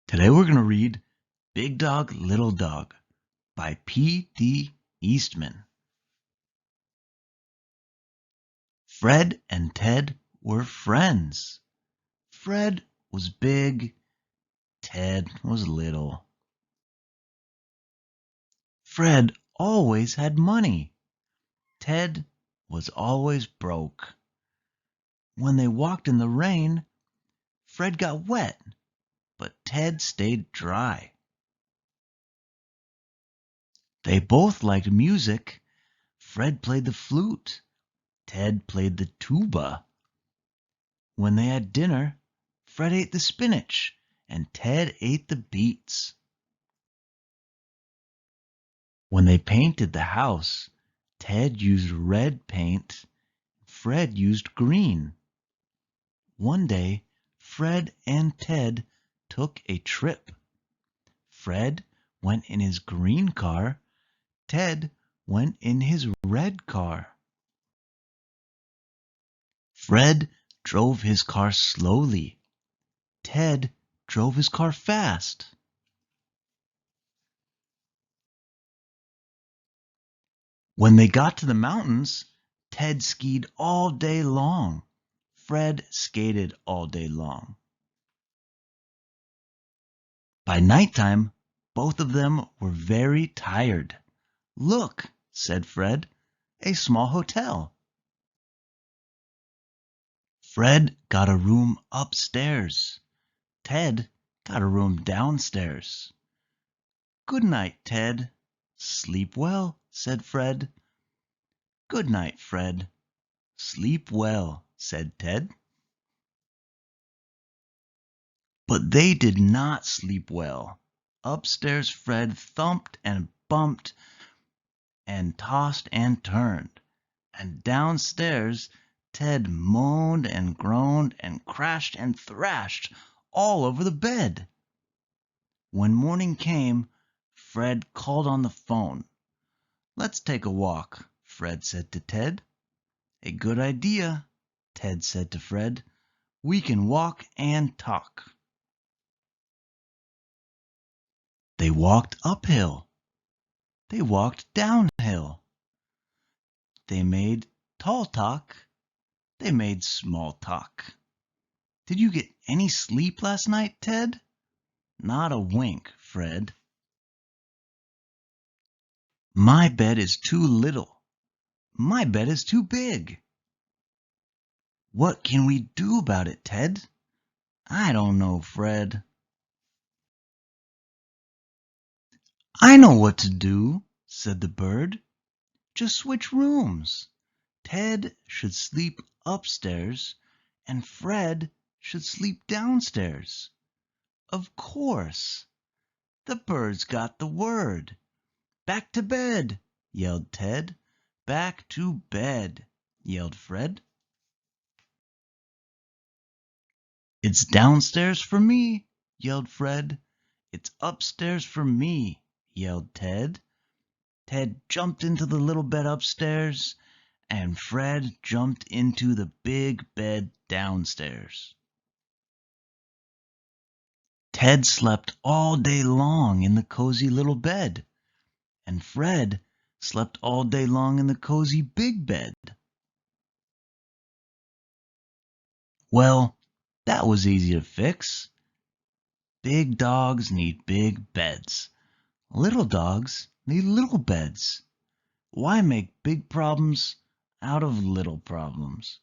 Today we're going to read Big Dog, Little Dog by P.D. Eastman. Fred and Ted were friends. Fred was big, Ted was little. Fred always had money. Ted was always broke. When they walked in the rain, Fred got wet, but Ted stayed dry. They both liked music. Fred played the flute. Ted played the tuba. When they had dinner, Fred ate the spinach and Ted ate the beets. When they painted the house, Ted used red paint, Fred used green. One day, Fred and Ted took a trip. Fred went in his green car, Ted went in his red car. Fred drove his car slowly. Ted drove his car fast. When they got to the mountains, Ted skied all day long. Fred skated all day long. By nighttime, both of them were very tired. "Look," said Fred, "a small hotel." Fred got a room upstairs. Ted got a room downstairs. "Good night, Ted." "Sleep well," said Fred. "Good night, Fred." "Sleep well," said Ted. But they did not sleep well. Upstairs Fred thumped and bumped and tossed and turned, and downstairs Ted moaned and groaned and crashed and thrashed all over the bed. When morning came, Fred called on the phone. "Let's take a walk," Fred said to Ted. "A good idea," Ted said to Fred. "We can walk and talk." They walked uphill. They walked downhill. They made tall talk. They made small talk. "Did you get any sleep last night, Ted?" "Not a wink, Fred." "My bed is too little." "My bed is too big." "What can we do about it, Ted?" "I don't know, Fred." "I know what to do," said the bird. "Just switch rooms. Ted should sleep upstairs and Fred should sleep downstairs." "Of course." The birds got the word. "Back to bed!" yelled Ted. "Back to bed!" yelled Fred. "It's downstairs for me!" yelled Fred. "It's upstairs for me!" yelled Ted. Ted jumped into the little bed upstairs, and Fred jumped into the big bed downstairs. Ted slept all day long in the cozy little bed, and Fred slept all day long in the cozy big bed. Well, that was easy to fix. Big dogs need big beds. Little dogs need little beds. Why make big problems out of little problems?